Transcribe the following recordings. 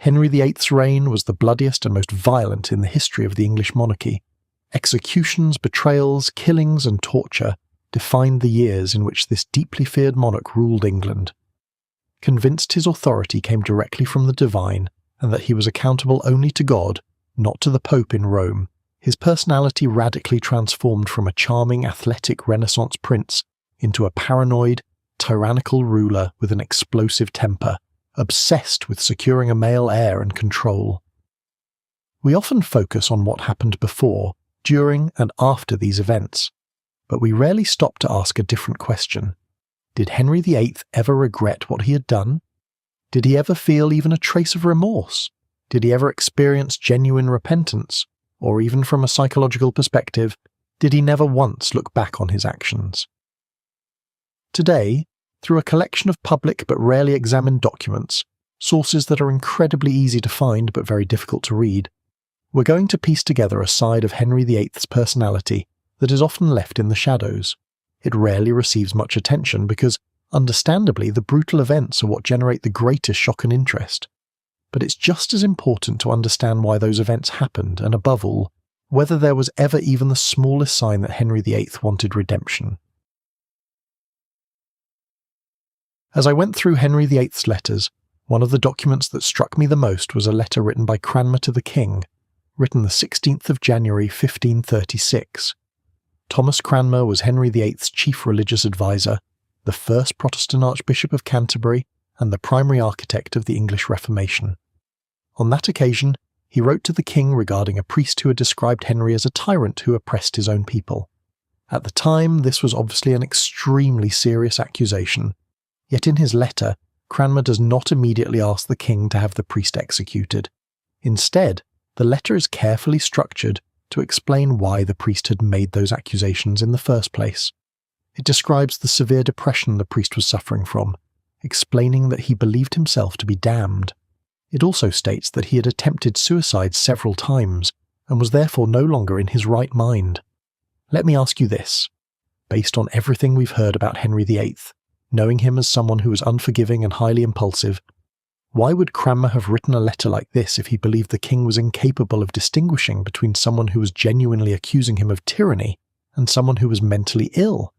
Henry VIII's reign was the bloodiest and most violent in the history of the English monarchy. Executions, betrayals, killings and torture defined the years in which this deeply feared monarch ruled England. Convinced his authority came directly from the divine, and that he was accountable only to God, not to the Pope in Rome, his personality radically transformed from a charming, athletic Renaissance prince into a paranoid, tyrannical ruler with an explosive temper, obsessed with securing a male heir and control. We often focus on what happened before, during, and after these events, but we rarely stop to ask a different question. Did Henry VIII ever regret what he had done? Did he ever feel even a trace of remorse? Did he ever experience genuine repentance? Or even from a psychological perspective, did he never once look back on his actions? Today, through a collection of public but rarely examined documents, sources that are incredibly easy to find but very difficult to read, we're going to piece together a side of Henry VIII's personality that is often left in the shadows. It rarely receives much attention because, understandably, the brutal events are what generate the greatest shock and interest. But it's just as important to understand why those events happened, and above all, whether there was ever even the smallest sign that Henry VIII wanted redemption. As I went through Henry VIII's letters, one of the documents that struck me the most was a letter written by Cranmer to the king, written the 16th of January 1536. Thomas Cranmer was Henry VIII's chief religious advisor, the first Protestant Archbishop of Canterbury, and the primary architect of the English Reformation. On that occasion, he wrote to the king regarding a priest who had described Henry as a tyrant who oppressed his own people. At the time, this was obviously an extremely serious accusation, yet in his letter, Cranmer does not immediately ask the king to have the priest executed. Instead, the letter is carefully structured to explain why the priest had made those accusations in the first place. It describes the severe depression the priest was suffering from, explaining that he believed himself to be damned. It also states that he had attempted suicide several times, and was therefore no longer in his right mind. Let me ask you this. Based on everything we've heard about Henry VIII, knowing him as someone who was unforgiving and highly impulsive, why would Cranmer have written a letter like this if he believed the king was incapable of distinguishing between someone who was genuinely accusing him of tyranny and someone who was mentally ill?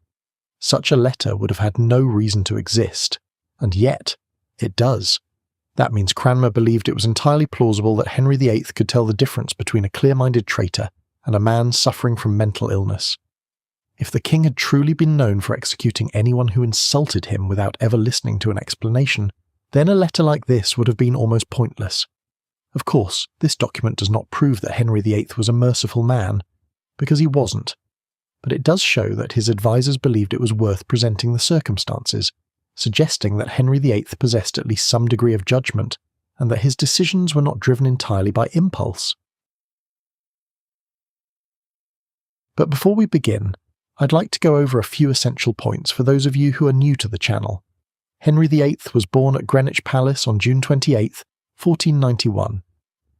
Such a letter would have had no reason to exist, and yet, it does. That means Cranmer believed it was entirely plausible that Henry VIII could tell the difference between a clear-minded traitor and a man suffering from mental illness. If the king had truly been known for executing anyone who insulted him without ever listening to an explanation, then a letter like this would have been almost pointless. Of course, this document does not prove that Henry VIII was a merciful man, because he wasn't, but it does show that his advisers believed it was worth presenting the circumstances, suggesting that Henry VIII possessed at least some degree of judgment, and that his decisions were not driven entirely by impulse. But before we begin, I'd like to go over a few essential points for those of you who are new to the channel. Henry VIII was born at Greenwich Palace on June 28, 1491.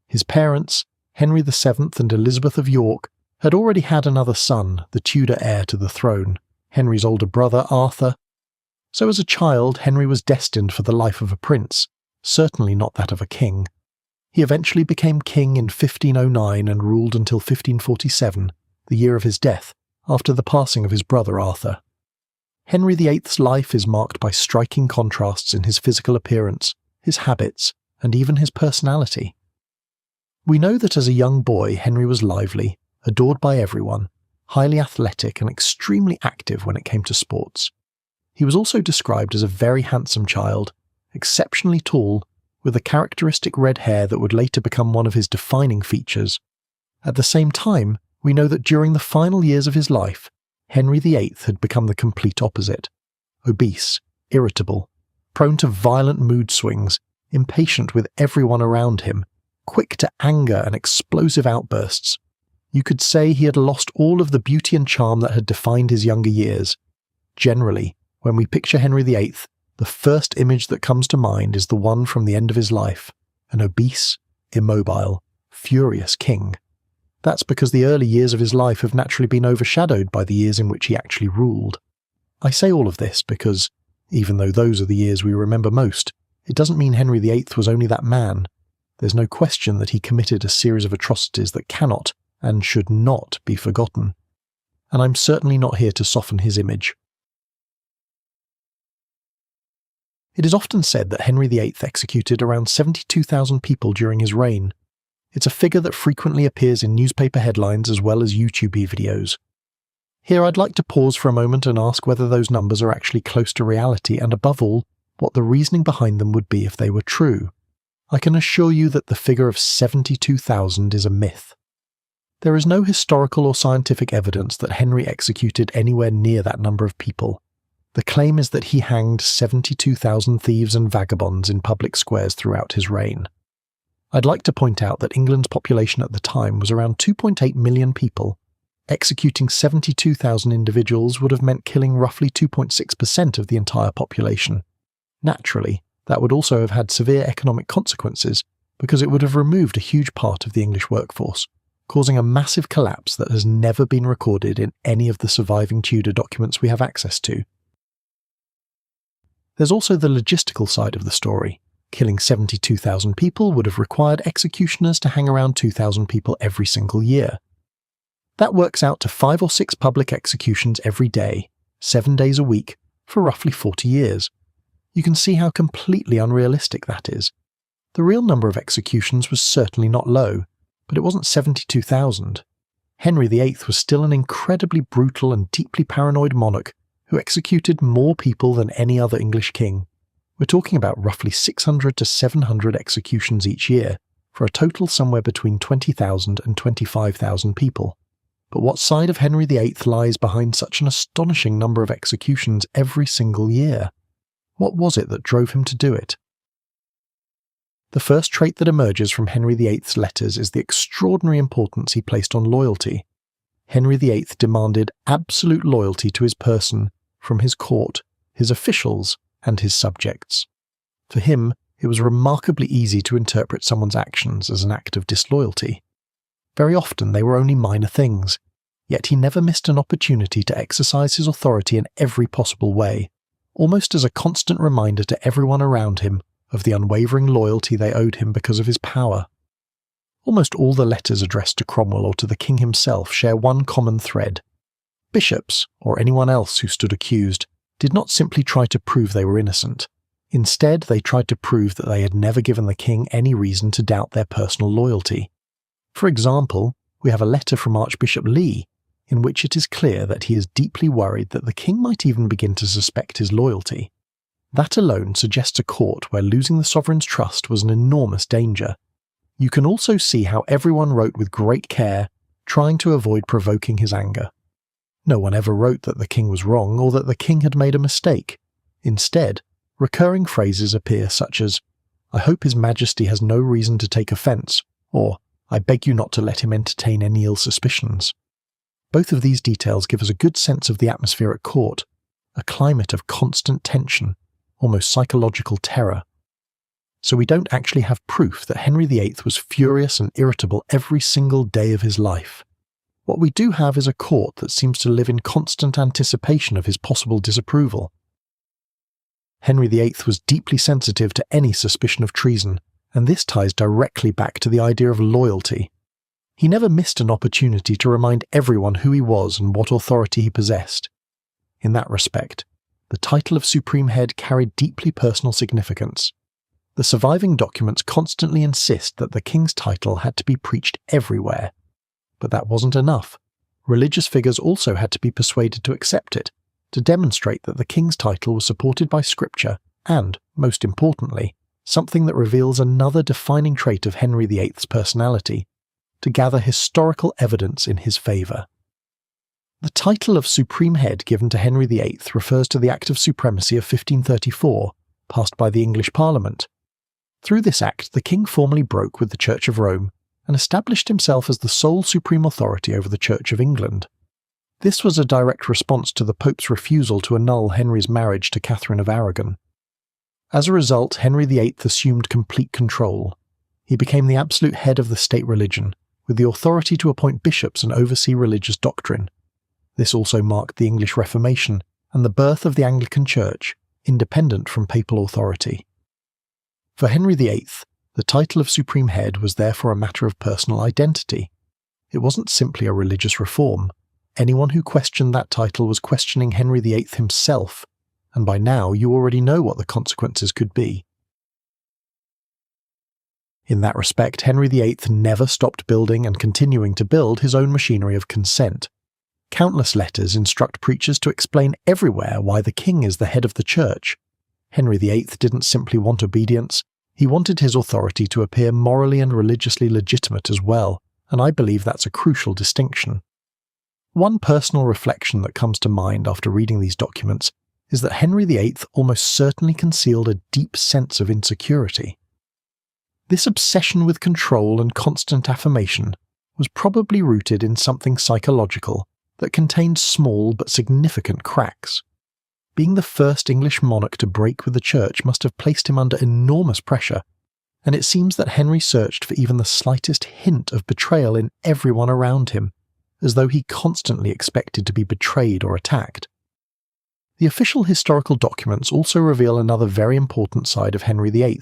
His parents, Henry VII and Elizabeth of York, had already had another son, the Tudor heir to the throne, Henry's older brother Arthur. So as a child, Henry was destined for the life of a prince, certainly not that of a king. He eventually became king in 1509 and ruled until 1547, the year of his death, after the passing of his brother Arthur. Henry VIII's life is marked by striking contrasts in his physical appearance, his habits, and even his personality. We know that as a young boy, Henry was lively, adored by everyone, highly athletic and extremely active when it came to sports. He was also described as a very handsome child, exceptionally tall, with a characteristic red hair that would later become one of his defining features. At the same time, we know that during the final years of his life, Henry VIII had become the complete opposite: obese, irritable, prone to violent mood swings, impatient with everyone around him, quick to anger and explosive outbursts. You could say he had lost all of the beauty and charm that had defined his younger years. Generally, when we picture Henry VIII, the first image that comes to mind is the one from the end of his life: an obese, immobile, furious king. That's because the early years of his life have naturally been overshadowed by the years in which he actually ruled. I say all of this because, even though those are the years we remember most, it doesn't mean Henry VIII was only that man. There's no question that he committed a series of atrocities that cannot and should not be forgotten. And I'm certainly not here to soften his image. It is often said that Henry VIII executed around 72,000 people during his reign. It's a figure that frequently appears in newspaper headlines as well as YouTube videos. Here I'd like to pause for a moment and ask whether those numbers are actually close to reality, and above all, what the reasoning behind them would be if they were true. I can assure you that the figure of 72,000 is a myth. There is no historical or scientific evidence that Henry executed anywhere near that number of people. The claim is that he hanged 72,000 thieves and vagabonds in public squares throughout his reign. I'd like to point out that England's population at the time was around 2.8 million people. Executing 72,000 individuals would have meant killing roughly 2.6% of the entire population. Naturally, that would also have had severe economic consequences because it would have removed a huge part of the English workforce, causing a massive collapse that has never been recorded in any of the surviving Tudor documents we have access to. There's also the logistical side of the story. Killing 72,000 people would have required executioners to hang around 2,000 people every single year. That works out to 5 or 6 public executions every day, 7 days a week, for roughly 40 years. You can see how completely unrealistic that is. The real number of executions was certainly not low, but it wasn't 72,000. Henry VIII was still an incredibly brutal and deeply paranoid monarch who executed more people than any other English king. We're talking about roughly 600 to 700 executions each year, for a total somewhere between 20,000 and 25,000 people. But what side of Henry VIII lies behind such an astonishing number of executions every single year? What was it that drove him to do it? The first trait that emerges from Henry VIII's letters is the extraordinary importance he placed on loyalty. Henry VIII demanded absolute loyalty to his person from his court, his officials, and his subjects. For him, it was remarkably easy to interpret someone's actions as an act of disloyalty. Very often they were only minor things, yet he never missed an opportunity to exercise his authority in every possible way, almost as a constant reminder to everyone around him of the unwavering loyalty they owed him because of his power. Almost all the letters addressed to Cromwell or to the king himself share one common thread. Bishops, or anyone else who stood accused, did not simply try to prove they were innocent. Instead, they tried to prove that they had never given the king any reason to doubt their personal loyalty. For example, we have a letter from Archbishop Lee, in which it is clear that he is deeply worried that the king might even begin to suspect his loyalty. That alone suggests a court where losing the sovereign's trust was an enormous danger. You can also see how everyone wrote with great care, trying to avoid provoking his anger. No one ever wrote that the king was wrong or that the king had made a mistake. Instead, recurring phrases appear such as, "I hope His Majesty has no reason to take offence," or "I beg you not to let him entertain any ill suspicions." Both of these details give us a good sense of the atmosphere at court, a climate of constant tension, almost psychological terror. So we don't actually have proof that Henry VIII was furious and irritable every single day of his life. What we do have is a court that seems to live in constant anticipation of his possible disapproval. Henry VIII was deeply sensitive to any suspicion of treason, and this ties directly back to the idea of loyalty. He never missed an opportunity to remind everyone who he was and what authority he possessed. In that respect, the title of Supreme Head carried deeply personal significance. The surviving documents constantly insist that the king's title had to be preached everywhere. But that wasn't enough. Religious figures also had to be persuaded to accept it, to demonstrate that the king's title was supported by scripture and, most importantly, something that reveals another defining trait of Henry VIII's personality, to gather historical evidence in his favour. The title of Supreme Head given to Henry VIII refers to the Act of Supremacy of 1534, passed by the English Parliament. Through this act, the king formally broke with the Church of Rome and established himself as the sole supreme authority over the Church of England. This was a direct response to the Pope's refusal to annul Henry's marriage to Catherine of Aragon. As a result, Henry VIII assumed complete control. He became the absolute head of the state religion, with the authority to appoint bishops and oversee religious doctrine. This also marked the English Reformation and the birth of the Anglican Church, independent from papal authority. For Henry VIII, The title of Supreme Head was therefore a matter of personal identity. It wasn't simply a religious reform. Anyone who questioned that title was questioning Henry VIII himself, and by now you already know what the consequences could be. In that respect, Henry VIII never stopped building and continuing to build his own machinery of consent. Countless letters instruct preachers to explain everywhere why the king is the head of the church. Henry VIII didn't simply want obedience, he wanted his authority to appear morally and religiously legitimate as well, and I believe that's a crucial distinction. One personal reflection that comes to mind after reading these documents is that Henry VIII almost certainly concealed a deep sense of insecurity. This obsession with control and constant affirmation was probably rooted in something psychological that contained small but significant cracks. Being the first English monarch to break with the church must have placed him under enormous pressure, and it seems that Henry searched for even the slightest hint of betrayal in everyone around him, as though he constantly expected to be betrayed or attacked. The official historical documents also reveal another very important side of Henry VIII,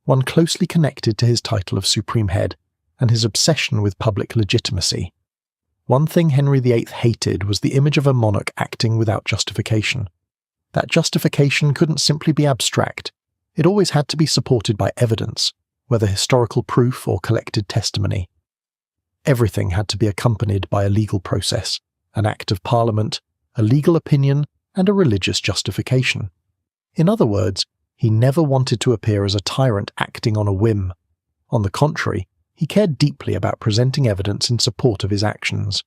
one closely connected to his title of Supreme Head and his obsession with public legitimacy. One thing Henry VIII hated was the image of a monarch acting without justification. That justification couldn't simply be abstract. It always had to be supported by evidence, whether historical proof or collected testimony. Everything had to be accompanied by a legal process, an act of parliament, a legal opinion, and a religious justification. In other words, he never wanted to appear as a tyrant acting on a whim. On the contrary, he cared deeply about presenting evidence in support of his actions.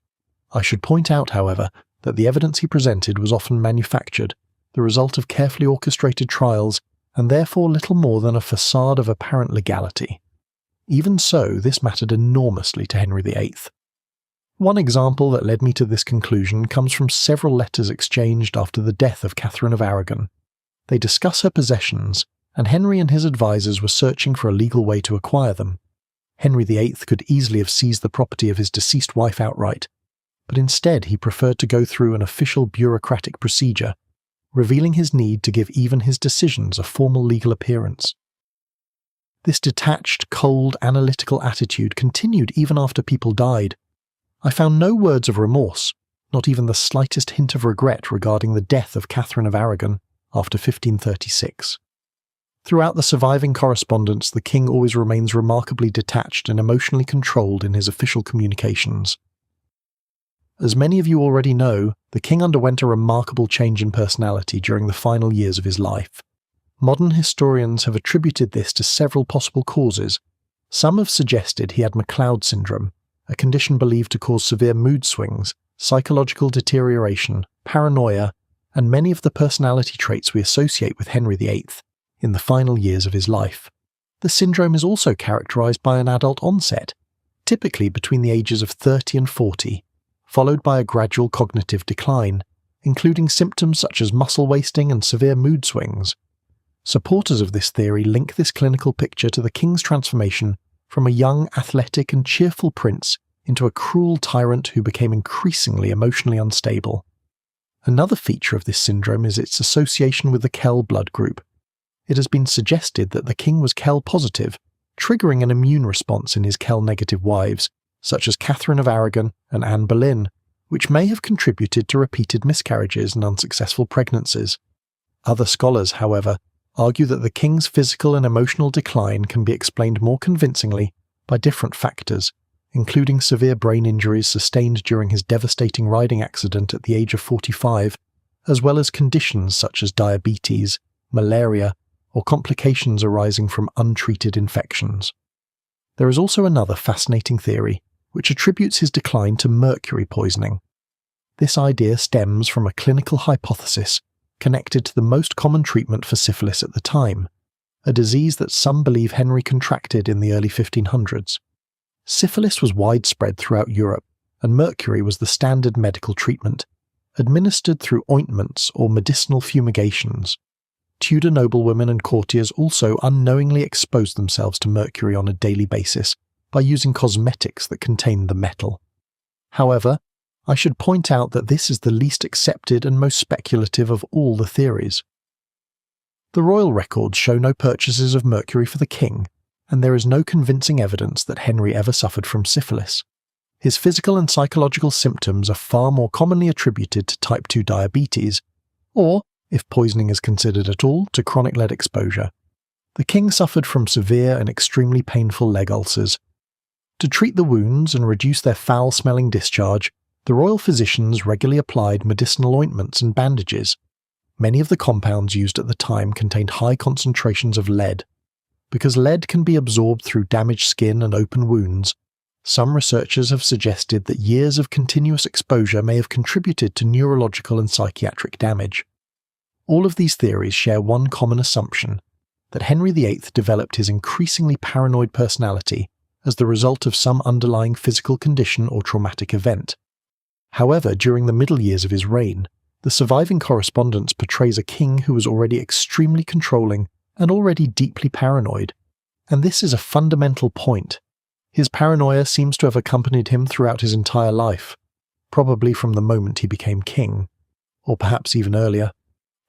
I should point out, however, that the evidence he presented was often manufactured, the result of carefully orchestrated trials, and therefore little more than a facade of apparent legality. Even so, this mattered enormously to Henry VIII. One example that led me to this conclusion comes from several letters exchanged after the death of Catherine of Aragon. They discuss her possessions, and Henry and his advisers were searching for a legal way to acquire them. Henry VIII could easily have seized the property of his deceased wife outright, but instead he preferred to go through an official bureaucratic procedure, revealing his need to give even his decisions a formal legal appearance. This detached, cold, analytical attitude continued even after people died. I found no words of remorse, not even the slightest hint of regret regarding the death of Catherine of Aragon after 1536. Throughout the surviving correspondence, the king always remains remarkably detached and emotionally controlled in his official communications. As many of you already know, the king underwent a remarkable change in personality during the final years of his life. Modern historians have attributed this to several possible causes. Some have suggested he had MacLeod syndrome, a condition believed to cause severe mood swings, psychological deterioration, paranoia, and many of the personality traits we associate with Henry VIII in the final years of his life. The syndrome is also characterized by an adult onset, typically between the ages of 30 and 40, followed by a gradual cognitive decline, including symptoms such as muscle wasting and severe mood swings. Supporters of this theory link this clinical picture to the king's transformation from a young, athletic and cheerful prince into a cruel tyrant who became increasingly emotionally unstable. Another feature of this syndrome is its association with the Kell blood group. It has been suggested that the king was Kell positive, triggering an immune response in his Kell negative wives, such as Catherine of Aragon and Anne Boleyn, which may have contributed to repeated miscarriages and unsuccessful pregnancies. Other scholars, however, argue that the king's physical and emotional decline can be explained more convincingly by different factors, including severe brain injuries sustained during his devastating riding accident at the age of 45, as well as conditions such as diabetes, malaria, or complications arising from untreated infections. There is also another fascinating theory, which attributes his decline to mercury poisoning. This idea stems from a clinical hypothesis connected to the most common treatment for syphilis at the time, a disease that some believe Henry contracted in the early 1500s. Syphilis was widespread throughout Europe, and mercury was the standard medical treatment, administered through ointments or medicinal fumigations. Tudor noblewomen and courtiers also unknowingly exposed themselves to mercury on a daily basis by using cosmetics that contained the metal. However, I should point out that this is the least accepted and most speculative of all the theories. The royal records show no purchases of mercury for the king, and there is no convincing evidence that Henry ever suffered from syphilis. His physical and psychological symptoms are far more commonly attributed to type 2 diabetes, or, if poisoning is considered at all, to chronic lead exposure. The king suffered from severe and extremely painful leg ulcers. To treat the wounds and reduce their foul-smelling discharge, the royal physicians regularly applied medicinal ointments and bandages. Many of the compounds used at the time contained high concentrations of lead. Because lead can be absorbed through damaged skin and open wounds, some researchers have suggested that years of continuous exposure may have contributed to neurological and psychiatric damage. All of these theories share one common assumption, that Henry VIII developed his increasingly paranoid personality as the result of some underlying physical condition or traumatic event. However, during the middle years of his reign, the surviving correspondence portrays a king who was already extremely controlling and already deeply paranoid. And this is a fundamental point. His paranoia seems to have accompanied him throughout his entire life, probably from the moment he became king, or perhaps even earlier.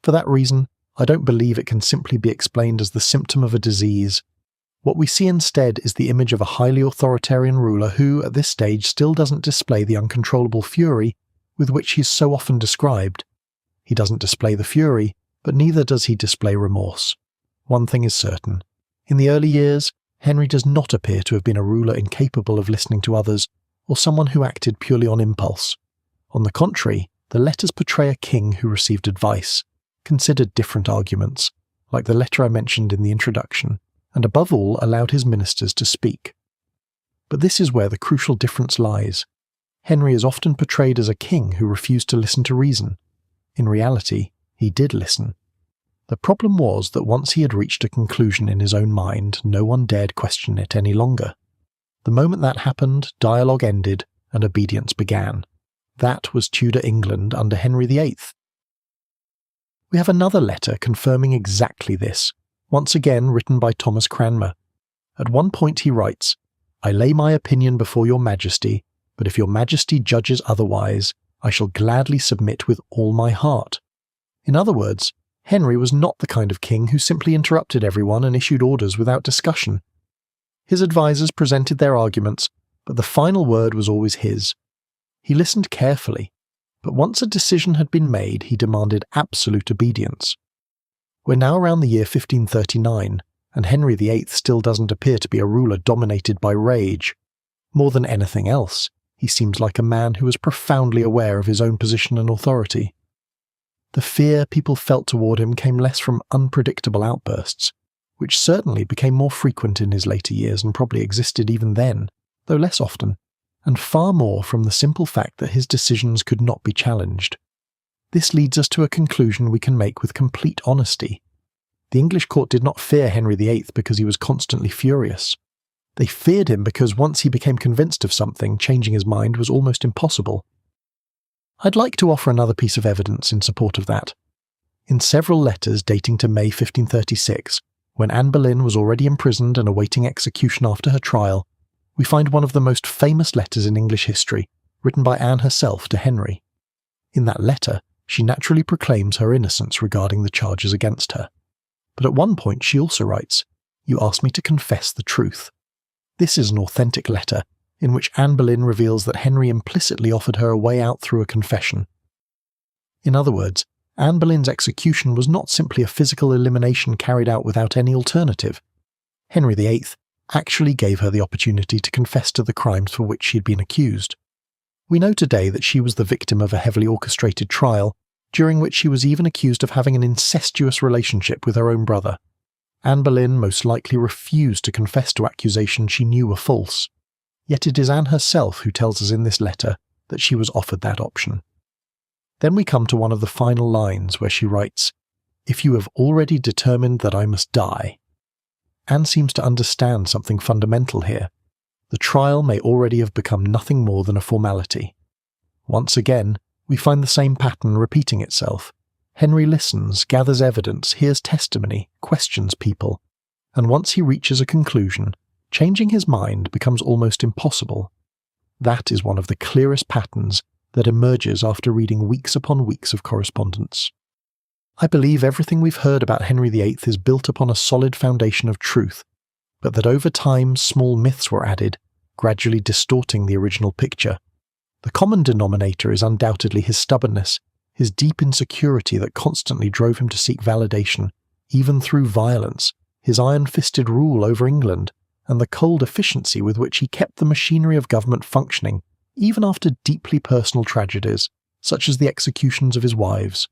For that reason, I don't believe it can simply be explained as the symptom of a disease. What we see instead is the image of a highly authoritarian ruler who, at this stage, still doesn't display the uncontrollable fury with which he's so often described. He doesn't display the fury, but neither does he display remorse. One thing is certain. In the early years, Henry does not appear to have been a ruler incapable of listening to others, or someone who acted purely on impulse. On the contrary, the letters portray a king who received advice, considered different arguments, like the letter I mentioned in the introduction, and above all allowed his ministers to speak. But this is where the crucial difference lies. Henry is often portrayed as a king who refused to listen to reason. In reality, he did listen. The problem was that once he had reached a conclusion in his own mind, no one dared question it any longer. The moment that happened, dialogue ended and obedience began. That was Tudor England under Henry VIII. We have another letter confirming exactly this, once again written by Thomas Cranmer. At one point he writes, "I lay my opinion before your majesty, but if your majesty judges otherwise, I shall gladly submit with all my heart." In other words, Henry was not the kind of king who simply interrupted everyone and issued orders without discussion. His advisers presented their arguments, but the final word was always his. He listened carefully, but once a decision had been made, he demanded absolute obedience. We're now around the year 1539, and Henry VIII still doesn't appear to be a ruler dominated by rage. More than anything else, he seems like a man who was profoundly aware of his own position and authority. The fear people felt toward him came less from unpredictable outbursts, which certainly became more frequent in his later years and probably existed even then, though less often, and far more from the simple fact that his decisions could not be challenged. This leads us to a conclusion we can make with complete honesty. The English court did not fear Henry VIII because he was constantly furious. They feared him because once he became convinced of something, changing his mind was almost impossible. I'd like to offer another piece of evidence in support of that. In several letters dating to May 1536, when Anne Boleyn was already imprisoned and awaiting execution after her trial, we find one of the most famous letters in English history, written by Anne herself to Henry. In that letter, she naturally proclaims her innocence regarding the charges against her. But at one point she also writes, "You asked me to confess the truth." This is an authentic letter, in which Anne Boleyn reveals that Henry implicitly offered her a way out through a confession. In other words, Anne Boleyn's execution was not simply a physical elimination carried out without any alternative. Henry VIII actually gave her the opportunity to confess to the crimes for which she had been accused. We know today that she was the victim of a heavily orchestrated trial, during which she was even accused of having an incestuous relationship with her own brother. Anne Boleyn most likely refused to confess to accusations she knew were false. Yet it is Anne herself who tells us in this letter that she was offered that option. Then we come to one of the final lines where she writes, "If you have already determined that I must die." Anne seems to understand something fundamental here. The trial may already have become nothing more than a formality. Once again, we find the same pattern repeating itself. Henry listens, gathers evidence, hears testimony, questions people, and once he reaches a conclusion, changing his mind becomes almost impossible. That is one of the clearest patterns that emerges after reading weeks upon weeks of correspondence. I believe everything we've heard about Henry VIII is built upon a solid foundation of truth, but that over time small myths were added, gradually distorting the original picture. The common denominator is undoubtedly his stubbornness, his deep insecurity that constantly drove him to seek validation, even through violence, his iron-fisted rule over England, and the cold efficiency with which he kept the machinery of government functioning, even after deeply personal tragedies, such as the executions of his wives.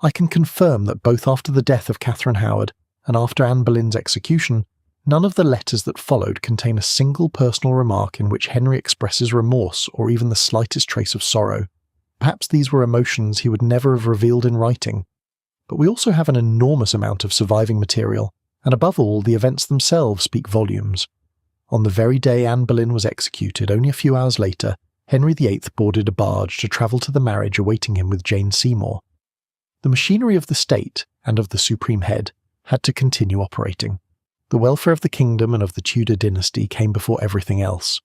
I can confirm that both after the death of Catherine Howard and after Anne Boleyn's execution, none of the letters that followed contain a single personal remark in which Henry expresses remorse or even the slightest trace of sorrow. Perhaps these were emotions he would never have revealed in writing. But we also have an enormous amount of surviving material, and above all, the events themselves speak volumes. On the very day Anne Boleyn was executed, only a few hours later, Henry VIII boarded a barge to travel to the marriage awaiting him with Jane Seymour. The machinery of the state, and of the supreme head, had to continue operating. The welfare of the kingdom and of the Tudor dynasty came before everything else.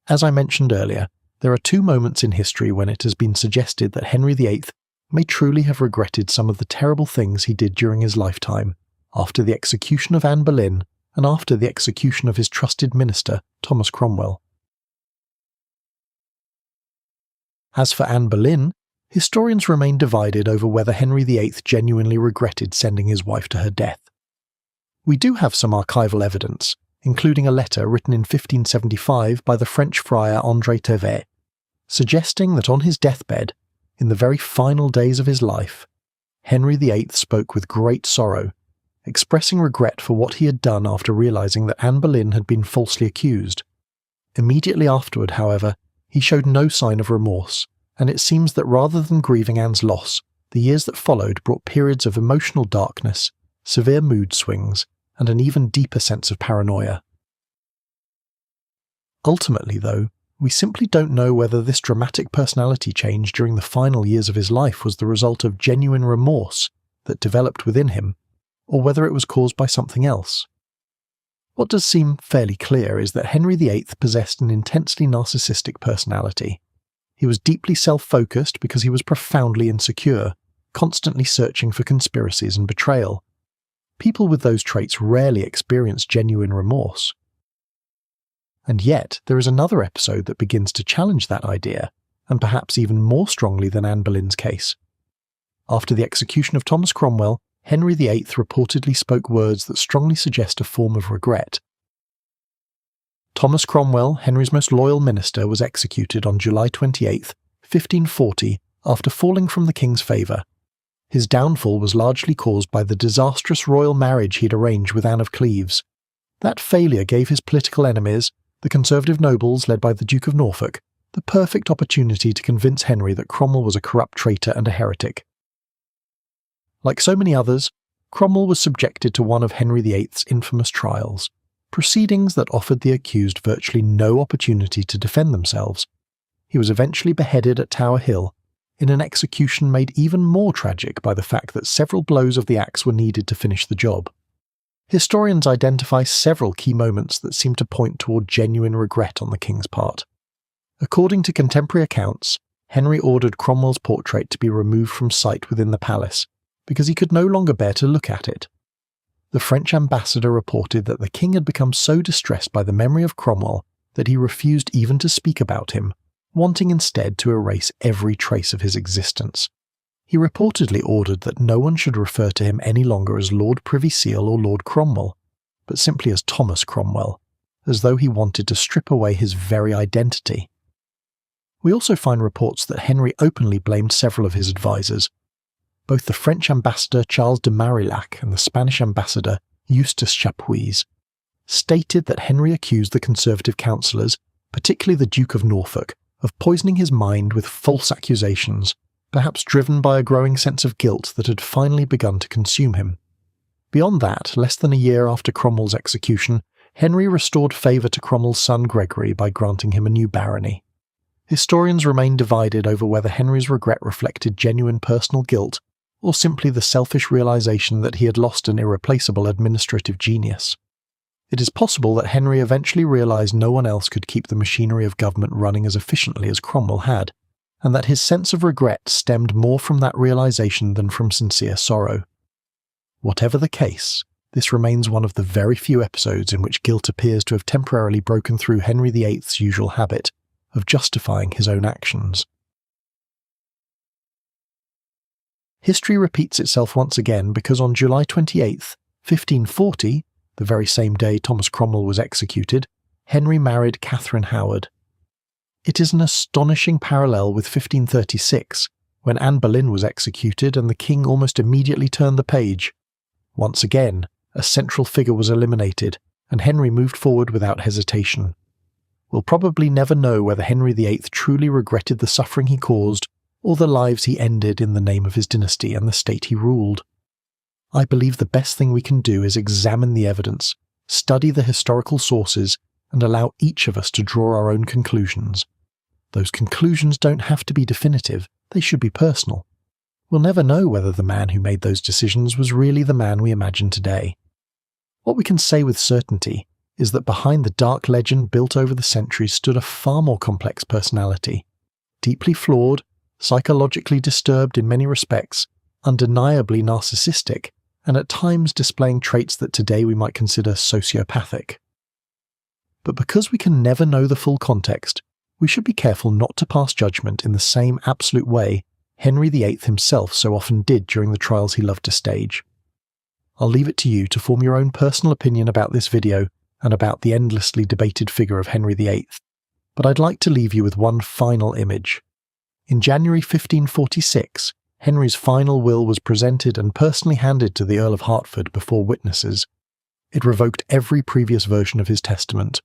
As I mentioned earlier, there are two moments in history when it has been suggested that Henry VIII may truly have regretted some of the terrible things he did during his lifetime, after the execution of Anne Boleyn and after the execution of his trusted minister, Thomas Cromwell. As for Anne Boleyn, historians remain divided over whether Henry VIII genuinely regretted sending his wife to her death. We do have some archival evidence, including a letter written in 1575 by the French friar André Thevet, suggesting that on his deathbed, in the very final days of his life, Henry VIII spoke with great sorrow, expressing regret for what he had done after realizing that Anne Boleyn had been falsely accused. Immediately afterward, however, he showed no sign of remorse, and it seems that rather than grieving Anne's loss, the years that followed brought periods of emotional darkness, severe mood swings, and an even deeper sense of paranoia. Ultimately, though, we simply don't know whether this dramatic personality change during the final years of his life was the result of genuine remorse that developed within him, or whether it was caused by something else. What does seem fairly clear is that Henry VIII possessed an intensely narcissistic personality. He was deeply self-focused because he was profoundly insecure, constantly searching for conspiracies and betrayal. People with those traits rarely experience genuine remorse. And yet, there is another episode that begins to challenge that idea, and perhaps even more strongly than Anne Boleyn's case. After the execution of Thomas Cromwell, Henry VIII reportedly spoke words that strongly suggest a form of regret. Thomas Cromwell, Henry's most loyal minister, was executed on July 28, 1540, after falling from the king's favour. His downfall was largely caused by the disastrous royal marriage he'd arranged with Anne of Cleves. That failure gave his political enemies, the conservative nobles led by the Duke of Norfolk, the perfect opportunity to convince Henry that Cromwell was a corrupt traitor and a heretic. Like so many others, Cromwell was subjected to one of Henry VIII's infamous trials, proceedings that offered the accused virtually no opportunity to defend themselves. He was eventually beheaded at Tower Hill, in an execution made even more tragic by the fact that several blows of the axe were needed to finish the job. Historians identify several key moments that seem to point toward genuine regret on the king's part. According to contemporary accounts, Henry ordered Cromwell's portrait to be removed from sight within the palace, because he could no longer bear to look at it. The French ambassador reported that the king had become so distressed by the memory of Cromwell that he refused even to speak about him, wanting instead to erase every trace of his existence. He reportedly ordered that no one should refer to him any longer as Lord Privy Seal or Lord Cromwell, but simply as Thomas Cromwell, as though he wanted to strip away his very identity. We also find reports that Henry openly blamed several of his advisers. Both the French ambassador Charles de Marillac and the Spanish ambassador Eustace Chapuys stated that Henry accused the conservative councillors, particularly the Duke of Norfolk, of poisoning his mind with false accusations, perhaps driven by a growing sense of guilt that had finally begun to consume him. Beyond that, less than a year after Cromwell's execution, Henry restored favour to Cromwell's son Gregory by granting him a new barony. Historians remain divided over whether Henry's regret reflected genuine personal guilt or simply the selfish realisation that he had lost an irreplaceable administrative genius. It is possible that Henry eventually realised no one else could keep the machinery of government running as efficiently as Cromwell had, and that his sense of regret stemmed more from that realisation than from sincere sorrow. Whatever the case, this remains one of the very few episodes in which guilt appears to have temporarily broken through Henry VIII's usual habit of justifying his own actions. History repeats itself once again because on July 28, 1540, the very same day Thomas Cromwell was executed, Henry married Catherine Howard. It is an astonishing parallel with 1536, when Anne Boleyn was executed and the king almost immediately turned the page. Once again, a central figure was eliminated, and Henry moved forward without hesitation. We'll probably never know whether Henry VIII truly regretted the suffering he caused or the lives he ended in the name of his dynasty and the state he ruled. I believe the best thing we can do is examine the evidence, study the historical sources, and allow each of us to draw our own conclusions. Those conclusions don't have to be definitive, they should be personal. We'll never know whether the man who made those decisions was really the man we imagine today. What we can say with certainty is that behind the dark legend built over the centuries stood a far more complex personality, deeply flawed, psychologically disturbed in many respects, undeniably narcissistic, and at times displaying traits that today we might consider sociopathic. But because we can never know the full context, we should be careful not to pass judgment in the same absolute way Henry VIII himself so often did during the trials he loved to stage. I'll leave it to you to form your own personal opinion about this video and about the endlessly debated figure of Henry VIII, but I'd like to leave you with one final image. In January 1546, Henry's final will was presented and personally handed to the Earl of Hertford before witnesses. It revoked every previous version of his testament.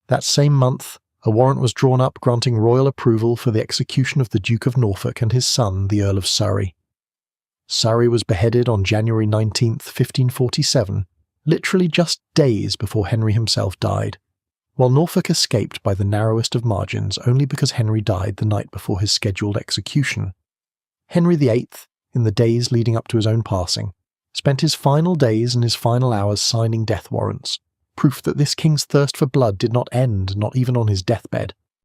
That same month, a warrant was drawn up granting royal approval for the execution of the Duke of Norfolk and his son, the Earl of Surrey. Surrey was beheaded on January 19, 1547, literally just days before Henry himself died, while Norfolk escaped by the narrowest of margins only because Henry died the night before his scheduled execution. Henry VIII, in the days leading up to his own passing, spent his final days and his final hours signing death warrants, proof that this king's thirst for blood did not end, not even on his deathbed.